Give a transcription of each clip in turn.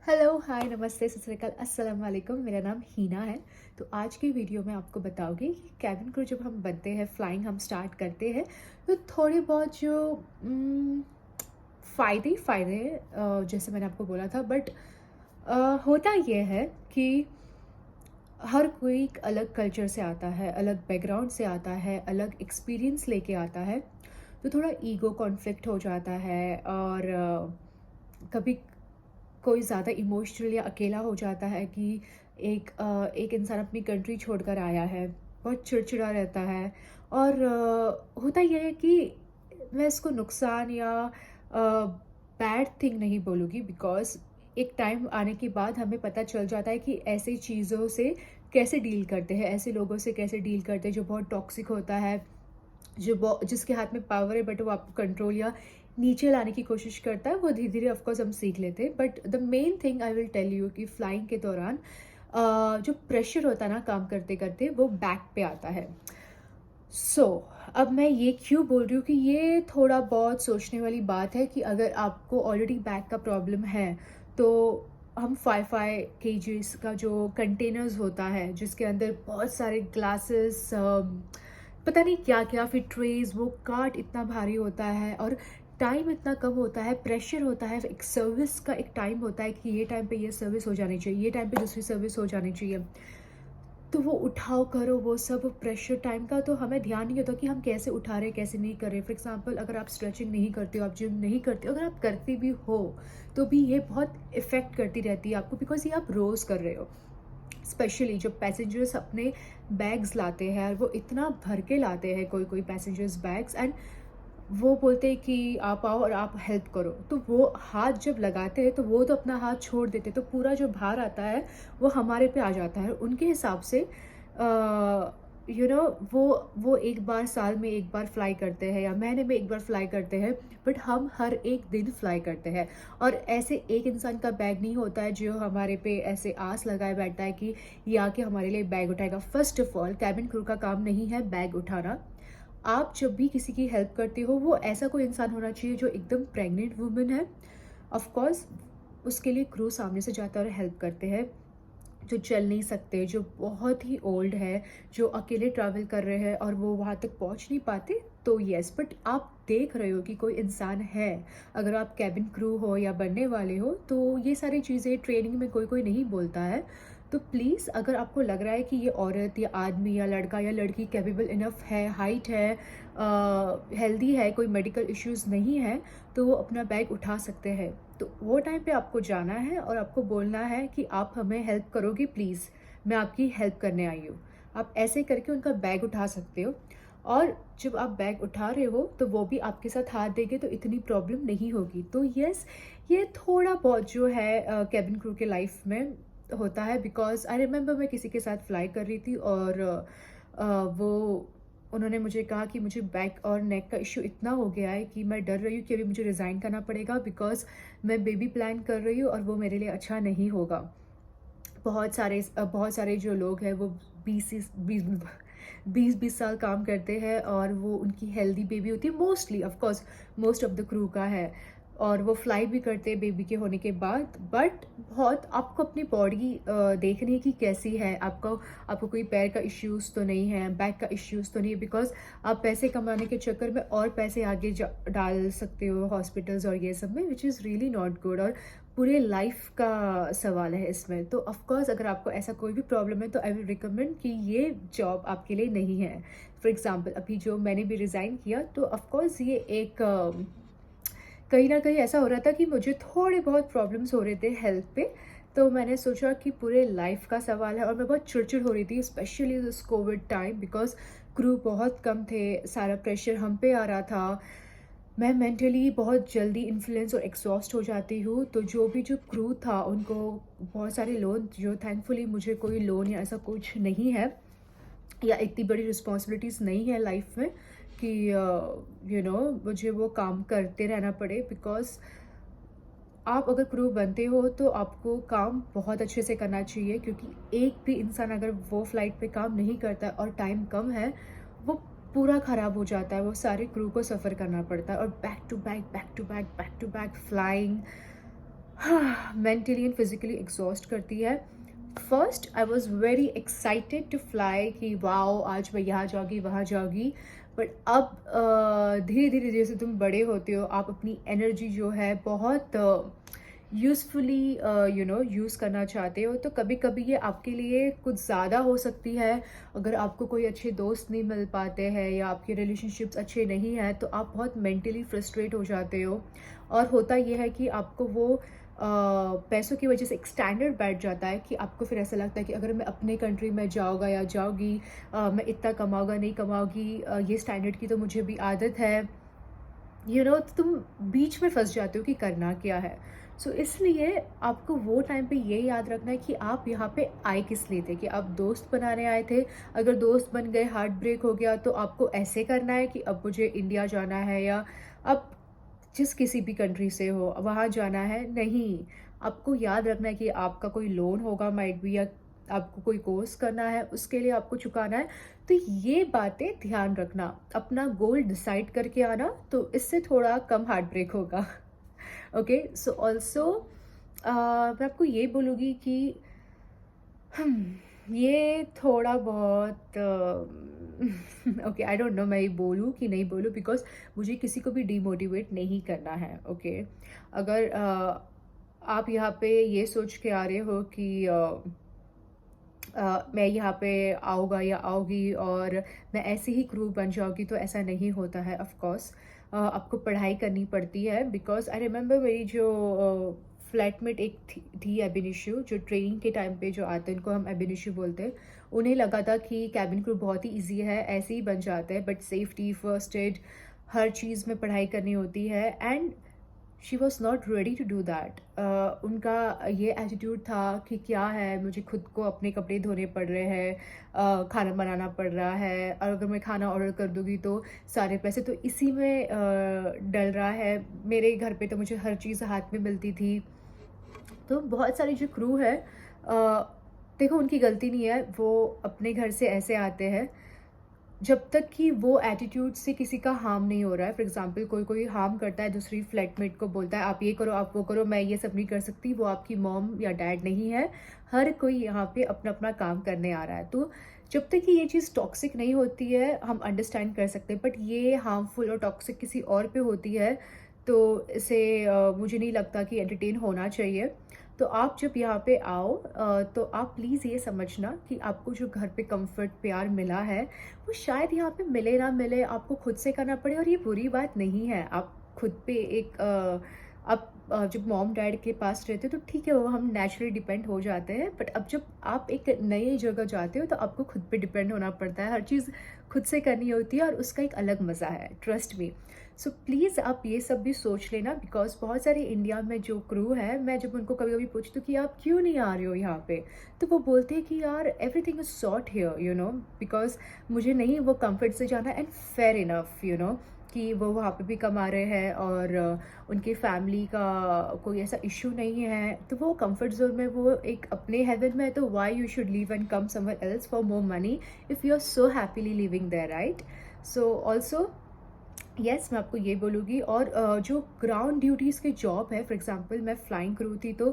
Hello, हाय, नमस्ते, सत श्री अकाल, अस्सलाम वालेकुम। मेरा नाम हीना है। तो आज की वीडियो में आपको बताऊँगी कि केबिन क्रू जब हम बनते हैं, फ्लाइंग हम स्टार्ट करते हैं, तो थोड़े बहुत जो फ़ायदे ही फ़ायदे हैं, जैसे मैंने आपको बोला था। बट होता ये है कि हर कोई एक अलग कल्चर से आता है, अलग बैकग्राउंड से आता है, अलग एक्सपीरियंस लेके आता है। तो थोड़ा ईगो कॉन्फ्लिक्ट हो जाता है और कभी कोई ज़्यादा इमोशनल या अकेला हो जाता है कि एक इंसान अपनी कंट्री छोड़कर आया है, बहुत चिड़चिड़ा रहता है। और होता ये है कि मैं इसको नुकसान या बैड थिंग नहीं बोलूँगी, बिकॉज़ एक टाइम आने के बाद हमें पता चल जाता है कि ऐसी चीज़ों से कैसे डील करते हैं, ऐसे लोगों से कैसे डील करते हैं जो बहुत टॉक्सिक होता है, जिसके हाथ में पावर है बट वो आपको कंट्रोल या नीचे लाने की कोशिश करता है। वो धीरे-धीरे ऑफ कोर्स हम सीख लेते हैं। But the main thing I will tell you कि फ्लाइंग के दौरान जो प्रेशर होता है ना काम करते-करते, वो बैक पे आता है। सो अब मैं ये क्यों बोल रही हूँ कि ये थोड़ा बहुत सोचने वाली बात है कि अगर आपको ऑलरेडी बैक का प्रॉब्लम है, तो हम 5-5 केजीज़ का जो कंटेनर्स होता है, जिसके अंदर बहुत सारे ग्लासेस, पता नहीं क्या-क्या, फिर ट्रेज़, वो कार्ट इतना भारी होता है और टाइम इतना कम होता है, प्रेशर होता है। एक सर्विस का एक टाइम होता है कि ये टाइम पे ये सर्विस हो जानी चाहिए, ये टाइम पे दूसरी सर्विस हो जानी चाहिए। तो वो उठाओ करो, वो सब प्रेशर टाइम का तो हमें ध्यान नहीं होता कि हम कैसे उठा रहे हैं, कैसे नहीं कर रहे। फॉर एग्जांपल, अगर आप स्ट्रेचिंग नहीं करते हो, आप जिम नहीं करते हो, अगर आप करते भी हो, तो भी ये बहुत इफ़ेक्ट करती रहती है आपको, बिकॉज़ ये आप रोज़ कर रहे हो। स्पेशली जब पैसेंजर्स अपने बैग्स लाते हैं और वो इतना भर के लाते हैं, कोई-कोई पैसेंजर्स बैग्स, एंड वो बोलते हैं कि आप आओ और आप हेल्प करो। तो वो हाथ जब लगाते हैं, तो वो तो अपना हाथ छोड़ देते हैं, तो पूरा जो भार आता है, वो हमारे पे आ जाता है। उनके हिसाब से यू नो वो एक बार साल में एक बार फ्लाई करते हैं या महीने में एक बार फ्लाई करते हैं, बट हम हर एक दिन फ्लाई करते हैं। और ऐसे एक इंसान का बैग नहीं होता है जो हमारे पे ऐसे आस लगाए बैठता है कि ये आके हमारे लिए बैग उठाएगा। First of all, cabin crew का काम नहीं है बैग उठाना। आप जब भी किसी की हेल्प करते हो, वो ऐसा कोई इंसान होना चाहिए जो एकदम प्रेग्नेंट वुमन है। ऑफ कोर्स उसके लिए क्रू सामने से जाता है और हेल्प करते हैं। जो चल नहीं सकते, जो बहुत ही ओल्ड है, जो अकेले ट्रैवल कर रहे हैं और वो वहाँ तक पहुँच नहीं पाते, तो येस। बट आप देख रहे हो कि कोई इंसान है। अगर आप कैबिन क्रू हो या बनने वाले हो, तो ये सारी चीज़ें ट्रेनिंग में कोई कोई नहीं बोलता है। तो प्लीज़, अगर आपको लग रहा है कि ये औरत या आदमी या लड़का या लड़की कैपेबल इनफ है, हाइट है, हेल्दी है, कोई मेडिकल इश्यूज़ नहीं है, तो वो अपना बैग उठा सकते हैं। तो वो टाइम पे आपको जाना है और आपको बोलना है कि आप हमें हेल्प करोगे प्लीज़, मैं आपकी हेल्प करने आई हूँ। आप ऐसे करके उनका बैग उठा सकते हो। और जब आप बैग उठा रहे हो, तो वो भी आपके साथ हाथ देंगे, तो इतनी प्रॉब्लम नहीं होगी। तो यस, ये थोड़ा बहुत जो है केबिन क्रू के लाइफ में होता है। बिकॉज़ आई रिमेंबर, मैं किसी के साथ फ्लाई कर रही थी और वो उन्होंने मुझे कहा कि मुझे बैक और नेक का इश्यू इतना हो गया है कि मैं डर रही हूँ कि अभी मुझे रिज़ाइन करना पड़ेगा, बिकॉज़ मैं बेबी प्लान कर रही हूँ और वो मेरे लिए अच्छा नहीं होगा। बहुत सारे जो लोग हैं, वो 20-20 साल काम करते हैं और वो उनकी हेल्दी बेबी होती है, mostly of course most of the crew का है। और वो फ्लाई भी करते हैं बेबी के होने के बाद। बट बहुत आपको अपनी बॉडी देखनी है कि कैसी है। आपको कोई पैर का इश्यूज़ तो नहीं है, बैक का इश्यूज़ तो नहीं है, बिकॉज़ आप पैसे कमाने के चक्कर में और पैसे आगे डाल सकते हो हॉस्पिटल्स और ये सब में, which is really not good. और पूरे लाइफ का सवाल है इसमें। तो ऑफ कोर्स, अगर आपको ऐसा कोई भी प्रॉब्लम है, तो आई विल रिकमेंड कि ये जॉब आपके लिए नहीं है। फॉर एग्जांपल, अभी जो मैंने भी रिज़ाइन किया, तो ऑफ कोर्स ये एक कहीं न कहीं ऐसा हो रहा था कि मुझे थोड़े बहुत प्रॉब्लम्स हो रहे थे हेल्थ पे। तो मैंने सोचा कि पूरे लाइफ का सवाल है और मैं बहुत चिड़चिड़ हो रही थी, specially this Covid time, because crew बहुत कम थे, सारा प्रेशर हम पे आ रहा था। मैं मेंटली बहुत जल्दी इन्फ्लुएंस और एग्जॉस्ट हो जाती हूँ। तो जो क्रू था, उनको बहुत सारे लोन, जो थैंकफुली मुझे कोई लोन या ऐसा कुछ नहीं है, या इतनी बड़ी रिस्पॉन्सिबिलिटीज़ नहीं है लाइफ में कि मुझे वो काम करते रहना पड़े। बिकॉज़ आप अगर क्रू बनते हो, तो आपको काम बहुत अच्छे से करना चाहिए, क्योंकि एक भी इंसान अगर वो फ्लाइट पे काम नहीं करता है और टाइम कम है, वो पूरा ख़राब हो जाता है। वो सारे क्रू को सफ़र करना पड़ता है और back to back, back to back, back to back flying. हाँ, मेंटली एंड फिज़िकली एग्ज़ॉस्ट करती है। First I was very excited to fly कि वाओ! आज मैं यहाँ जाऊँगी, वहाँ जाऊँगी। बट अब धीरे-धीरे जैसे तुम बड़े होते हो, आप अपनी एनर्जी जो है बहुत यूज़फुली यूज़ करना चाहते हो, तो कभी-कभी ये आपके लिए कुछ ज़्यादा हो सकती है। अगर आपको कोई अच्छे दोस्त नहीं मिल पाते हैं या आपके रिलेशनशिप्स अच्छे नहीं हैं, तो आप बहुत मेंटली फ्रस्ट्रेट हो जाते हो। और होता ये है कि आपको वो पैसों की वजह से एक स्टैंडर्ड बैठ जाता है कि आपको फिर ऐसा लगता है कि अगर मैं अपने कंट्री में जाऊँगा या जाऊँगी, मैं इतना कमाऊँगा, नहीं कमाऊँगी, ये स्टैंडर्ड की तो मुझे भी आदत है। तो तुम बीच में फँस जाते हो कि करना क्या है। सो इसलिए आपको वो टाइम पे ये याद रखना है कि आप यहाँ पे आए किस लिए थे, कि आप दोस्त बनाने आए थे। अगर दोस्त बन गए, हार्ट ब्रेक हो गया, तो आपको ऐसे करना है कि अब मुझे इंडिया जाना है या अब जिस किसी भी कंट्री से हो वहाँ जाना है, नहीं। आपको याद रखना है कि आपका कोई लोन होगा माइट बी, या आपको कोई कोर्स करना है, उसके लिए आपको चुकाना है। तो ये बातें ध्यान रखना, अपना गोल डिसाइड करके आना, तो इससे थोड़ा कम हार्ट ब्रेक होगा। ओके, सो ऑल्सो मैं आपको ये बोलूँगी कि ये थोड़ा बहुत ओके, आई डोंट नो मैं ये बोलूँ कि नहीं बोलूँ, बिकॉज़ मुझे किसी को भी डिमोटिवेट नहीं करना है, ओके? अगर आप यहाँ पे ये सोच के आ रहे हो कि मैं यहाँ पे आऊँगा या आऊँगी और मैं ऐसे ही क्रू बन जाऊँगी, तो ऐसा नहीं होता है ऑफ़ कोर्स। आपको पढ़ाई करनी पड़ती है, बिकॉज़ आई रिमेंबर मेरी जो फ्लैटमेट एक थी एबिनिशु, जो ट्रेनिंग के टाइम पे जो आते हैं उनको हम एबिनिशु बोलते हैं। उन्हें लगा था कि केबिन क्रू बहुत ही ईज़ी है, ऐसे ही बन जाता है, बट सेफ्टी, फर्स्ट एड, हर चीज़ में पढ़ाई करनी होती है। And she was not ready to do that. उनका ये एटीट्यूड था कि क्या है, मुझे खुद को अपने कपड़े धोने पड़ रहे हैं, खाना बनाना पड़ रहा है, और अगर मैं खाना ऑर्डर कर दूँगी तो सारे पैसे तो इसी में डल रहा है। मेरे घर पे तो मुझे हर चीज़ हाथ में मिलती थी। तो बहुत सारी जो क्रू है, देखो उनकी गलती नहीं है, वो अपने घर से ऐसे आते हैं जब तक कि वो एटीट्यूड से किसी का हार्म नहीं हो रहा है। फॉर एग्जांपल कोई कोई हार्म करता है, दूसरी फ्लैटमेट को बोलता है आप ये करो, आप वो करो, मैं ये सब नहीं कर सकती, वो आपकी मॉम या डैड नहीं है। हर कोई यहाँ पे अपना अपना काम करने आ रहा है। तो जब तक कि ये चीज़ टॉक्सिक नहीं होती है, हम अंडरस्टैंड कर सकते हैं, बट ये हार्मफुल और टॉक्सिक किसी और पे होती है, तो इसे मुझे नहीं लगता कि एंटरटेन होना चाहिए। तो आप जब यहाँ पे आओ, तो आप प्लीज़ ये समझना कि आपको जो घर पे कंफर्ट, प्यार मिला है, वो शायद यहाँ पे मिले ना मिले, आपको खुद से करना पड़े, और ये बुरी बात नहीं है। आप खुद पे एक आप जब मॉम डैड के पास रहते हो तो ठीक है, वो हम नेचुरली डिपेंड हो जाते हैं, बट अब जब आप एक नई जगह जाते हो तो आपको खुद पे डिपेंड होना पड़ता है, हर चीज़ खुद से करनी होती है, और उसका एक अलग मज़ा है, ट्रस्ट मी। सो प्लीज़ आप ये सब भी सोच लेना, बिकॉज़ बहुत सारे इंडिया में जो क्रू है, मैं जब उनको कभी-कभी पूछती हूँ कि आप क्यों नहीं आ रहे हो यहाँ पे? तो वो बोलते हैं कि यार everything is sort here, because मुझे नहीं वो कम्फर्ट से जाना, एंड फेयर इनफ, कि वो वहाँ पे भी कमा रहे हैं, और उनकी फैमिली का कोई ऐसा इश्यू नहीं है, तो वो कम्फर्ट ज़ोन में, वो एक अपने हेवन में है, तो why you should leave and come somewhere else for more money if you are so happily living there, right? So also yes, मैं आपको ये बोलूँगी। और जो ग्राउंड ड्यूटीज़ के जॉब है, फॉर एग्ज़ाम्पल मैं फ्लाइंग क्रू थी, तो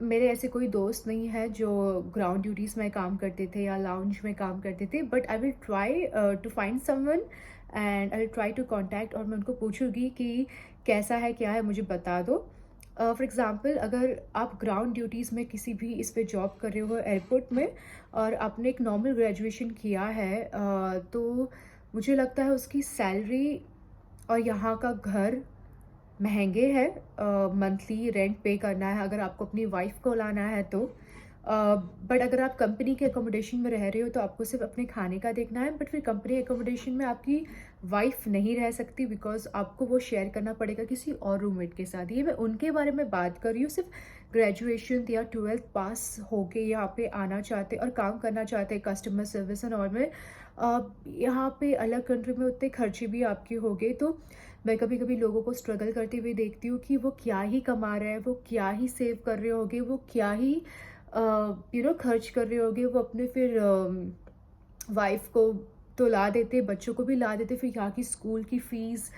मेरे ऐसे कोई दोस्त नहीं है जो ग्राउंड ड्यूटीज़ में काम करते थे या लाउंज में काम करते थे, but I will try to find someone, and I will try to contact, और मैं उनको पूछूँगी कि कैसा है, क्या है, मुझे बता दो। फॉर एग्ज़ाम्पल अगर आप ग्राउंड ड्यूटीज़ में किसी भी इस पे जॉब कर रहे हो एयरपोर्ट में, और आपने एक नॉर्मल ग्रेजुएशन किया है, तो मुझे लगता है उसकी सैलरी और यहाँ का घर महंगे हैं। मंथली रेंट पे करना है अगर आपको अपनी वाइफ़ को लाना है तो। बट अगर आप कंपनी के अकोमोडेशन में रह रहे हो तो आपको सिर्फ़ अपने खाने का देखना है, बट फिर कंपनी अकोमोडेशन में आपकी वाइफ़ नहीं रह सकती, बिकॉज़ आपको वो शेयर करना पड़ेगा किसी और रूममेट के साथ। ये मैं उनके बारे में बात कर रही हूँ, सिर्फ़ ग्रेजुएशन या 12th पास होके यहाँ पे आना चाहते और काम करना चाहते हैं कस्टमर सर्विस एंड ऑल में। यहाँ पे अलग कंट्री में उतने खर्चे भी आपके होंगे, तो मैं कभी-कभी लोगों को स्ट्रगल करते हुए देखती हूँ कि वो क्या ही कमा रहे हैं, वो क्या ही सेव कर रहे होंगे, वो क्या ही खर्च कर रहे होंगे, वो अपने फिर वाइफ़ को तो ला देते, बच्चों को भी ला देते, फिर यहाँ की स्कूल की फ़ीस,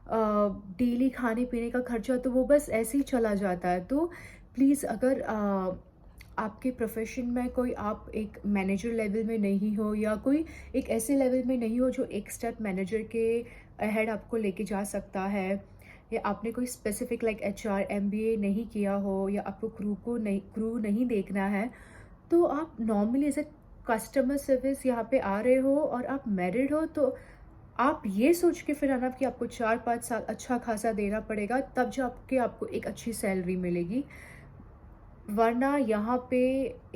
डेली खाने-पीने का खर्चा तो वो बस ऐसे ही चला जाता है। तो प्लीज़ अगर आपके प्रोफ़ेशन में कोई आप एक मैनेजर लेवल में नहीं हो या कोई एक ऐसे लेवल में नहीं हो जो एक स्टेप मैनेजर के अहेड आपको लेके जा सकता है, या आपने कोई स्पेसिफ़िक लाइक एचआर, एमबीए नहीं किया हो, या आपको क्रू नहीं देखना है, तो आप normally as a customer service यहाँ पे आ रहे हो और आप मैरिड हो, तो आप ये सोच के फिर आना कि आपको 4-5 साल अच्छा खासा देना पड़ेगा, तब जाके आपको एक अच्छी सैलरी मिलेगी। वरना यहाँ पे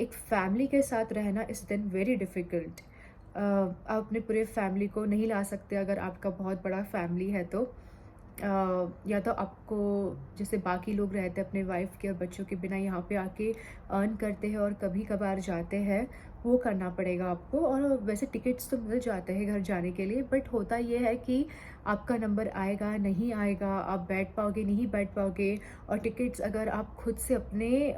एक फैमिली के साथ रहना इज़ देन वेरी डिफ़िकल्ट। आप अपने पूरे फैमिली को नहीं ला सकते अगर आपका बहुत बड़ा फैमिली है तो। या तो आपको जैसे बाकी लोग रहते हैं अपने वाइफ़ के और बच्चों के बिना यहाँ पे आके अर्न करते हैं और कभी-कभार जाते हैं, वो करना पड़ेगा आपको। और वैसे टिकट्स तो मिल जाते हैं घर जाने के लिए, बट होता ये है कि आपका नंबर आएगा, नहीं आएगा, आप बैठ पाओगे, नहीं बैठ पाओगे। और टिकट्स अगर आप खुद से अपने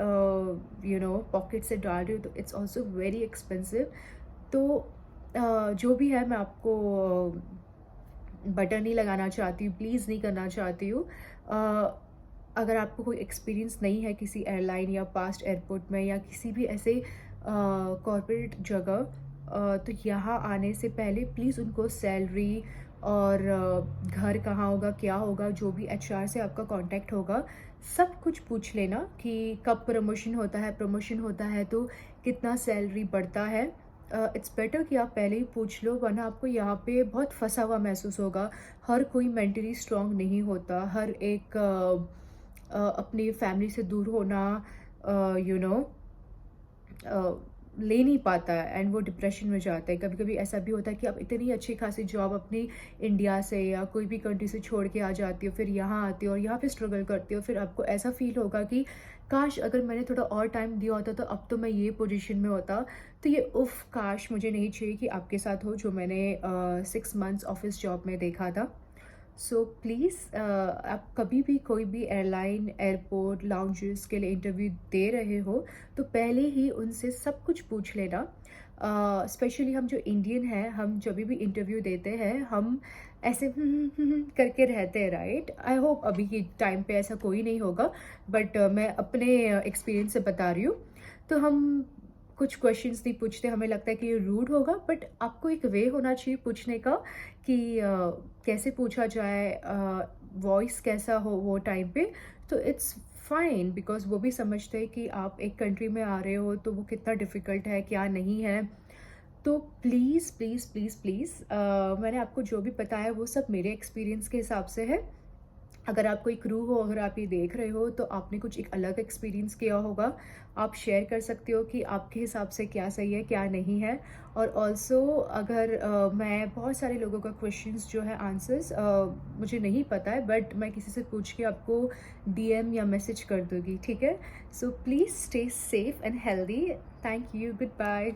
पॉकेट से डाल रहे हो तो इट्स ऑल्सो वेरी एक्सपेंसिव। तो जो भी है मैं आपको बटर नहीं लगाना चाहती हूँ, प्लीज़ नहीं करना चाहती हूँ। अगर आपको कोई एक्सपीरियंस नहीं है किसी एयरलाइन या पास्ट एयरपोर्ट में या किसी भी ऐसे कॉर्पोरेट जगह, तो यहाँ आने से पहले प्लीज़ उनको सैलरी और घर कहाँ होगा, क्या होगा, जो भी एचआर से आपका कांटेक्ट होगा, सब कुछ पूछ लेना कि कब प्रमोशन होता है तो कितना सैलरी बढ़ता है। इट्स बेटर कि आप पहले ही पूछ लो, वरना आपको यहाँ पे बहुत फँसा हुआ महसूस होगा। हर कोई मेंटली स्ट्रॉन्ग नहीं होता, हर एक अपनी फैमिली से दूर होना यू नो ले नहीं पाता है एंड वो डिप्रेशन में जाता है। कभी-कभी ऐसा भी होता है कि आप इतनी अच्छी खासी जॉब अपनी इंडिया से या कोई भी कंट्री से छोड़ के आ जाती हो, फिर यहाँ आती हो और यहाँ पे स्ट्रगल करती हो, फिर आपको ऐसा फ़ील होगा कि काश अगर मैंने थोड़ा और टाइम दिया होता तो अब तो मैं ये पोज़ीशन में होता। तो ये उफ़ काश मुझे नहीं चाहिए कि आपके साथ हो जो मैंने 6 मंथ्स ऑफ़िस जॉब में देखा था। सो प्लीज़ आप कभी भी कोई भी एयरलाइन, एयरपोर्ट, लाउंजेस के लिए इंटरव्यू दे रहे हो, तो पहले ही उनसे सब कुछ पूछ लेना। स्पेशली हम जो इंडियन हैं, हम जभी भी इंटरव्यू देते हैं, हम ऐसे करके रहते हैं, राइट? आई होप अभी के टाइम पे ऐसा कोई नहीं होगा, बट मैं अपने एक्सपीरियंस से बता रही हूँ। तो हम कुछ क्वेश्चंस नहीं पूछते, हमें लगता है कि ये रूड होगा, बट आपको एक वे होना चाहिए पूछने का कि कैसे पूछा जाए, वॉइस कैसा हो वो टाइम पे। तो इट्स फाइन बिकॉज़ वो भी समझते हैं कि आप एक कंट्री में आ रहे हो तो वो कितना डिफ़िकल्ट है, क्या नहीं है। तो प्लीज़, प्लीज़, प्लीज़, प्लीज़ मैंने आपको जो भी बताया वो सब मेरे एक्सपीरियंस के हिसाब से है। अगर आप कोई क्रू हो, अगर आप ये देख रहे हो तो आपने कुछ एक अलग एक्सपीरियंस किया होगा। आप शेयर कर सकते हो कि आपके हिसाब से क्या सही है, क्या नहीं है। और ऑल्सो अगर मैं बहुत सारे लोगों का क्वेश्चंस जो है आंसर्स मुझे नहीं पता है, बट मैं किसी से पूछ के आपको डीएम या मैसेज कर दूँगी, ठीक है? So please stay safe and healthy. Thank you, good bye.